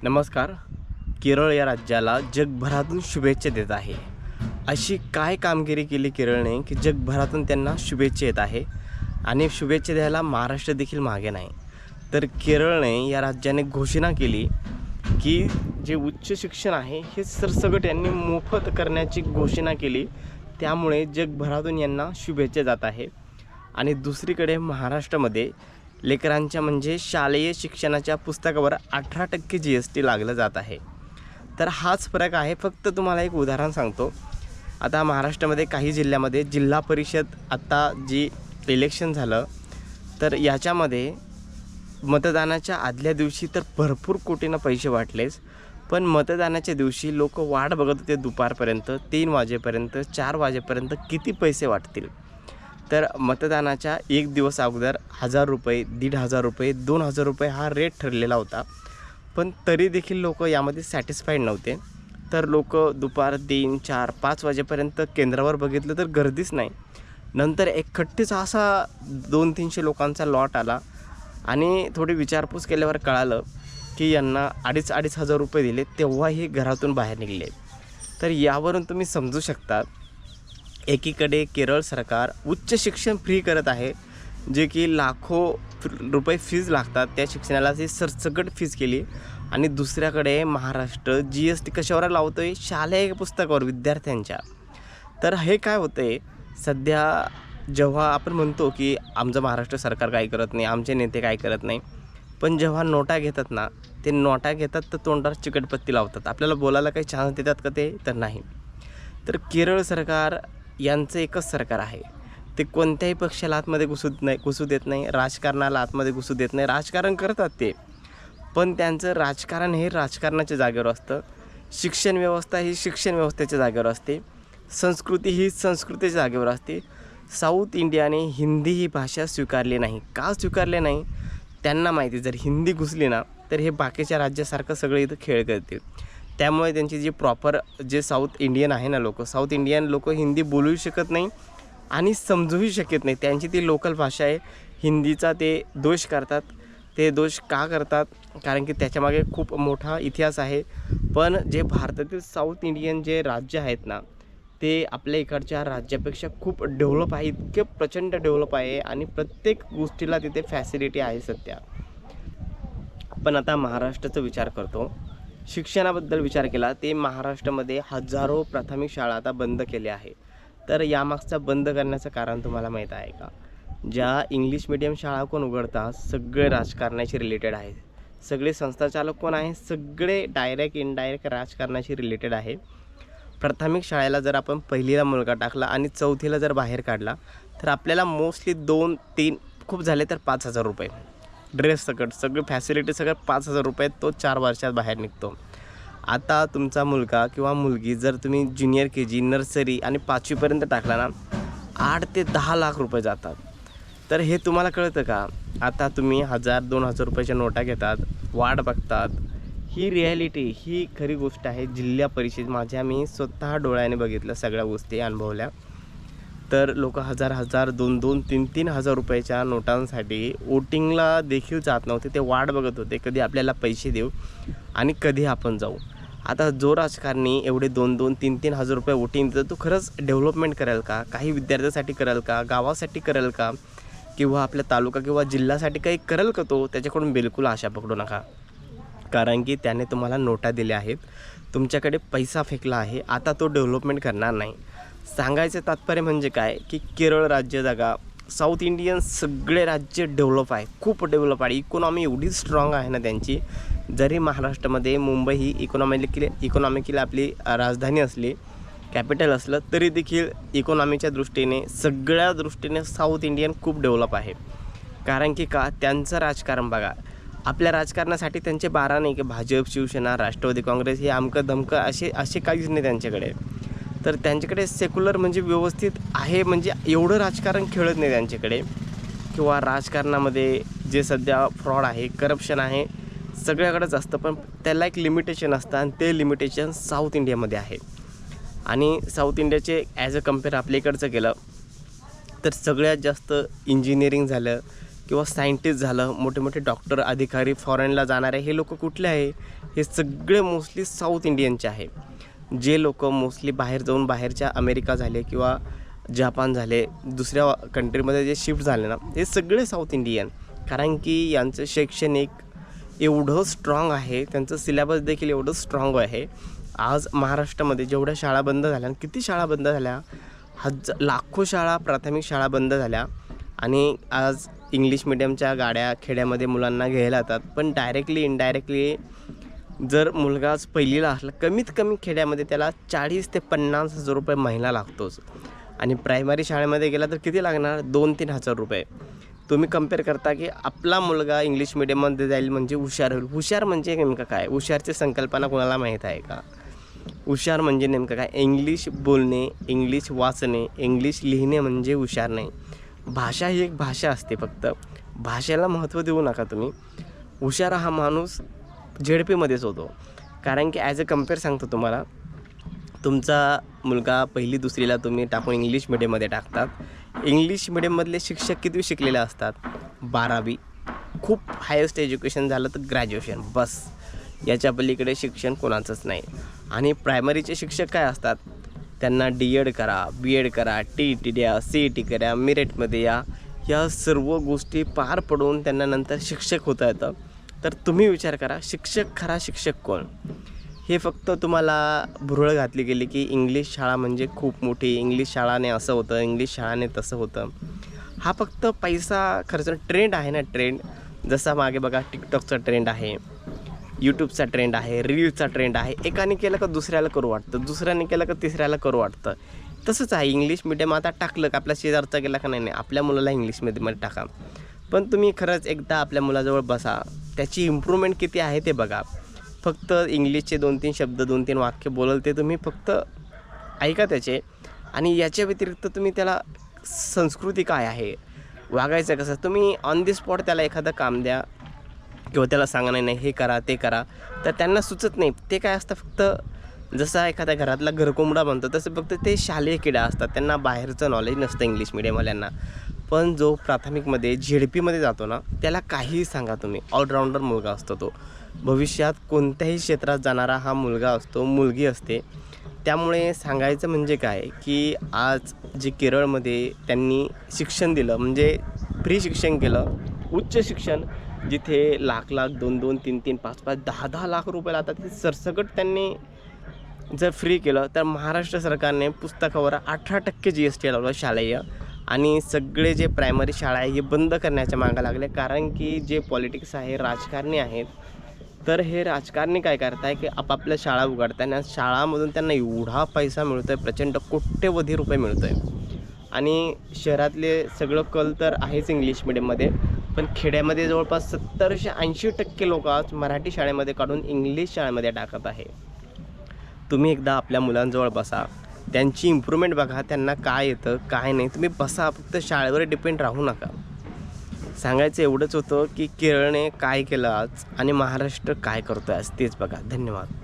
नमस्कार. केरळ या राज्याला जगभरातून शुभेच्छा देत आहे. अशी काय कामगिरी केली केरळने की जगभरातून त्यांना शुभेच्छा येत आहे आणि शुभेच्छा द्यायला महाराष्ट्र देखील मागे नाही. तर केरळने या राज्याने घोषणा केली की जे उच्च शिक्षण आहे हे सरसकट यांनी मोफत करण्याची घोषणा केली. त्यामुळे जगभरातून यांना शुभेच्छा जात आहे. आणि दुसरीकडे महाराष्ट्रामध्ये लेकरांच्या म्हणजे शालेय शिक्षणाच्या पुस्तकावर 18% GST लागलं जात आहे. तर हाच फरक आहे. फक्त तुम्हाला एक उदाहरण सांगतो. आता महाराष्ट्रामध्ये काही जिल्ह्यामध्ये जिल्हा परिषद आत्ता जी इलेक्शन झालं तर याच्यामध्ये मतदानाच्या आदल्या दिवशी तर भरपूर कोटीनं पैसे वाटलेच, पण मतदानाच्या दिवशी लोक वाट बघत होते दुपारपर्यंत, 3 वाजेपर्यंत, 4 वाजेपर्यंत किती पैसे वाटतील. तर मतदानाच्या एक दिवस अगोदर 1000 रुपये, 1500 रुपये, 2000 रुपये हा रेट ठरलेला होता. पण तरी देखील लोक यामध्ये सॅटिस्फाईड नव्हते. तर लोक दुपार 3, 4, 5 वाजेपर्यंत केंद्रावर बघितलं तर गर्दीच नाही. नंतर एकखट्टीचा असा 200-300 लोकांचा लॉट आला आणि थोडी विचारपूस केल्यावर कळालं की यांना 2,500 रुपये दिले, तेव्हाही घरातून बाहेर निघले. तर यावरून तुम्ही समजू शकता एकीकडे केरळ सरकार उच्च शिक्षण फ्री करत आहे, जे की लाखो रुपये फीज लागतात त्या शिक्षणाला ती सरसकट फीज केली. आणि दुसऱ्याकडे महाराष्ट्र GST कशावर लावतो आहे? शालेय पुस्तकावर विद्यार्थ्यांच्या. तर हे काय होतं आहे सध्या, जेव्हा आपण म्हणतो की आमचं महाराष्ट्र सरकार काय करत नाही, आमचे नेते काय करत नाही, पण जेव्हा नोटा घेतात ना, ते नोटा घेतात तर तोंडावर चिकटपट्टी लावतात. आपल्याला बोलायला काही चान्स देतात का ते? तर नाही. तर केरळ सरकार यांचं एकच सरकार आहे. ते कोणत्याही पक्षाला आतमध्ये घुसू देत नाही, राजकारणाला आतमध्ये घुसू देत नाही. राजकारण करतात ते, पण त्यांचं राजकारण हे राजकारणाच्या जागेवर असतं, शिक्षण व्यवस्था ही शिक्षण व्यवस्थेच्या जागेवर असते, संस्कृती ही संस्कृतीच्या जागेवर असते. साऊथ इंडियाने हिंदी ही भाषा स्वीकारली नाही. का स्वीकारले नाही? त्यांना माहिती जर हिंदी घुसली ना तर हे बाकीच्या राज्यासारखं सगळं इथं खेळ करतील. त्यामुळे त्यांची जी प्रॉपर जे साऊथ इंडियन आहे ना साऊथ इंडियन लोक हिंदी बोलूही शकत नाही आणि समजूही शकत नाही. त्यांची ती लोकल भाषा आहे. हिंदीचा ते दोष करतात. ते दोष का करतात? कारण की त्याच्यामागे खूप मोठा इतिहास आहे. पण जे भारतातील साऊथ इंडियन जे राज्य आहेत ना, ते आपल्या इकडच्या राज्यापेक्षा खूप डेव्हलप आहे. इतके प्रचंड डेव्हलप आहे आणि प्रत्येक गोष्टीला तिथे फॅसिलिटी आहे सध्या. पण आता महाराष्ट्राचा विचार करतो, शिक्षणाबद्दल विचार केला, ते महाराष्ट्रामध्ये हजारो प्राथमिक शाळा आता बंद केल्या आहे. तर यामागचा बंद करण्याचं कारण तुम्हाला माहीत आहे का? ज्या इंग्लिश मिडियम शाळा कोण उघडतात सगळे राजकारणाशी रिलेटेड आहे. सगळे संस्थाचालक कोण आहे? सगळे डायरेक्ट इनडायरेक्ट राजकारणाशी रिलेटेड आहे. प्राथमिक शाळेला जर आपण पहिलीला मुलगा टाकला आणि चौथीला जर बाहेर काढला तर आपल्याला मोस्टली 2-3 खूप झाले तर 5,000 रुपये ड्रेस सकट सगळी फॅसिलिटी सगळं 5,000 रुपयात तो 4 वर्षात बाहेर निघतो. आता तुमचा मुलगा किंवा मुलगी जर तुम्ही ज्युनियर KG, नर्सरी आणि 5वीपर्यंत टाकला ना, 8 ते 10 लाख रुपये जातात. तर हे तुम्हाला कळतं का? आता तुम्ही 1,000-2,000 रुपयाच्या नोटा घेतात, वाट बघतात. ही रिॲलिटी, ही खरी गोष्ट आहे. जिल्हा परिषद माझ्या मी स्वतः डोळ्याने बघितलं, सगळ्या गोष्टी अनुभवल्या. तर लोक 1,000-1,000, 2,000, 3,000 हजार रुपयाच्या नोटांसाठी वोटिंगला देखील जात नव्हते. ते वाट बघत होते कधी आपल्याला पैसे देऊ आणि कधी आपण जाऊ. आता जो राजकारणी एवढे 2,000, 3,000 हजार रुपये वोटिंग देतो, तो खरंच डेव्हलपमेंट करेल का? काही विद्यार्थ्यासाठी करेल का? गावासाठी करेल का? किंवा आपल्या तालुका किंवा जिल्ह्यासाठी काही करेल का? तो त्याच्याकडून बिलकुल आशा पकडू नका. कारण की त्याने तुम्हाला नोटा दिल्या आहेत, तुमच्याकडे पैसा फेकला आहे. आता तो डेव्हलपमेंट करणार नाही. सांगायचं तात्पर्य म्हणजे काय की केरळ राज्य जागा साऊथ इंडियन सगळे राज्य डेव्हलप आहे, खूप डेव्हलप आहे. इकॉनॉमी एवढी स्ट्रॉंग आहे ना त्यांची. जरी महाराष्ट्रामध्ये मुंबई ही इकॉनॉमिकली आपली राजधानी असली, कॅपिटल असलं, तरी देखील इकॉनॉमीच्या दृष्टीने सगळ्या दृष्टीने साऊथ इंडियन खूप डेव्हलप आहे. कारण की का? त्यांचं राजकारण बघा. आपल्या राजकारणासाठी त्यांचे 12 नाही की भाजप, शिवसेना, राष्ट्रवादी काँग्रेस हे अमकं धमकं असे काहीच नाही त्यांच्याकडे. तर त्यांच्याकडे सेक्युलर म्हणजे व्यवस्थित आहे, म्हणजे एवढं राजकारण खेळत नाही त्यांच्याकडे. किंवा राजकारणामध्ये जे सध्या फ्रॉड आहे, करप्शन आहे, सगळ्याकडेच असतं, पण त्याला एक लिमिटेशन असतं आणि ते लिमिटेशन साऊथ इंडियामध्ये आहे. आणि साऊथ इंडियाचे ॲज अ कम्पेअर आपल्या इकडचं केलं तर सगळ्यात जास्त इंजिनिअरिंग झालं किंवा सायंटिस्ट झालं, मोठे मोठे डॉक्टर, अधिकारी, फॉरेनला जाणारे, हे लोक कुठले आहे? हे सगळे मोस्टली साऊथ इंडियनचे आहे. जे लोक मोस्टली बाहेर जाऊन बाहेरच्या अमेरिका झाले किंवा जपान झाले, दुसऱ्या कंट्रीमध्ये जे शिफ्ट झाले ना, हे सगळे साऊथ इंडियन. कारण की यांचं शैक्षणिक एवढं स्ट्रॉंग आहे, त्यांचं सिलेबस देखील एवढं स्ट्रॉंग आहे. आज महाराष्ट्रामध्ये जेवढ्या शाळा बंद झाल्या, किती शाळा बंद झाल्या, लाखो शाळा, प्राथमिक शाळा बंद झाल्या. आणि आज इंग्लिश मिडियमच्या गाड्या खेड्यामध्ये मुलांना घ्यायला येतात. पण डायरेक्टली इनडायरेक्टली जर मुलगा आज पहिलीला असला, कमीत कमी खेड्यामध्ये त्याला 40,000 ते 50,000 रुपये महिना लागतोच. आणि प्रायमरी शाळेमध्ये गेला तर किती लागणार? 2-3 हजार रुपये. तुम्ही कंपेअर करता की आपला मुलगा इंग्लिश मिडियममध्ये जाईल म्हणजे हुशार होईल. हुशार म्हणजे नेमकं काय? हुशारची संकल्पना कोणाला माहीत आहे का? हुशार म्हणजे नेमकं काय? इंग्लिश बोलणे, इंग्लिश वाचणे, इंग्लिश लिहिणे म्हणजे हुशार नाही. भाषा ही एक भाषा असते. फक्त भाषेला महत्त्व देऊ नका तुम्ही. हुशार हा माणूस झेडपीमध्येच होतो. कारण की ॲज अ कंपेअर सांगतो तुम्हाला, तुमचा मुलगा पहिली दुसरीला तुम्ही टाकून इंग्लिश मिडियममध्ये टाकतात. इंग्लिश मिडियममधले शिक्षक किती शिकलेले असतात? 12वी. खूप हायेस्ट एज्युकेशन झालं तर ग्रॅज्युएशन, बस. याच्या पलीकडे शिक्षण कोणाचंच नाही. आणि प्रायमरीचे शिक्षक काय असतात? त्यांना DED करा, BEd करा, TET द्या, CET करा, मेरिटमध्ये या सर्व गोष्टी पार पडून त्यांना नंतर शिक्षक होता येतं. तर तुम्ही विचार करा, खरा शिक्षक कोण? हे फक्त तुम्हाला भुरळ घातली गेली की इंग्लिश शाळा म्हणजे खूप मोठी, इंग्लिश शाळाने असं होतं, इंग्लिश शाळाने तसं होतं. हा फक्त पैसा खर्च ट्रेंड आहे ना, ट्रेंड. जसा मागे बघा टिकटॉकचा ट्रेंड आहे, यूट्यूबचा ट्रेंड आहे, रीलचा ट्रेंड आहे. एकाने केलं का दुसऱ्याला करू वाटतं, दुसऱ्याने केलं का तिसऱ्याला करू वाटतं. तसंच आहे इंग्लिश मिडियम. आता टाकलं का आपल्या शेजारचा गेला का नाही, आपल्या मुलाला इंग्लिश मिडियममध्ये टाका. पण तुम्ही खरंच एकदा आपल्या मुलाजवळ बसा, त्याची इम्प्रूव्हमेंट किती आहे ते बघा. फक्त इंग्लिशचे 2-3 शब्द, 2-3 वाक्य बोलल ते तुम्ही फक्त ऐका त्याचे. आणि याच्या व्यतिरिक्त तुम्ही त्याला संस्कृती काय आहे, वागायचं कसं, तुम्ही ऑन दी स्पॉट त्याला एखादं काम द्या किंवा त्याला सांगा नाही हे करा ते करा, तर त्यांना सुचत नाही. ते काय असतं, फक्त जसा एखाद्या घरातला घरकोंबडा बनतो तसं फक्त ते शालेय किडा असतात. त्यांना बाहेरचं नॉलेज नसतं इंग्लिश मिडियमवाल्यांना. पण जो प्राथमिकमध्ये झेडपीमध्ये जातो ना, त्याला काहीही सांगा तुम्ही, ऑलराऊंडर मुलगा असतो तो. भविष्यात कोणत्याही क्षेत्रात जाणारा हा मुलगा असतो, मुलगी असते. त्यामुळे सांगायचं म्हणजे काय की आज जे केरळमध्ये त्यांनी शिक्षण दिलं, म्हणजे फ्री शिक्षण केलं, उच्च शिक्षण, जिथे लाख 2-2, 3-3, 5-5, 10-10 लाख रुपये लागतात, ते सरसकट त्यांनी जर फ्री केलं तर महाराष्ट्र सरकारने पुस्तकावर 18% GST लावलं शालेय. आणि सगळे जे प्रायमरी शाळा आहे हे बंद करण्याच्या मागं लागले. कारण की जे पॉलिटिक्स आहे, राजकारणी आहेत, तर हे राजकारणी काय करत आहे की आपापल्या शाळा उघडतात आणि शाळामधून त्यांना एवढा पैसा मिळतो आहे, प्रचंड कोट्यवधी रुपये मिळतो आहे. आणि शहरातले सगळं कल तर आहेच इंग्लिश मिडियममध्ये, पण खेड्यामध्ये जवळपास 70-80% लोक आज मराठी शाळेमध्ये काढून इंग्लिश शाळेमध्ये टाकत आहे. तुम्ही एकदा आपल्या मुलांजवळ बसा, त्यांची इम्प्रूव्हमेंट बघा, त्यांना काय येतं काय नाही. तुम्ही बसा, फक्त शाळेवर डिपेंड राहू नका. सांगायचं एवढंच होतं की केरळने काय केलं आज आणि महाराष्ट्र काय करतो आहे आज, तेच बघा. धन्यवाद.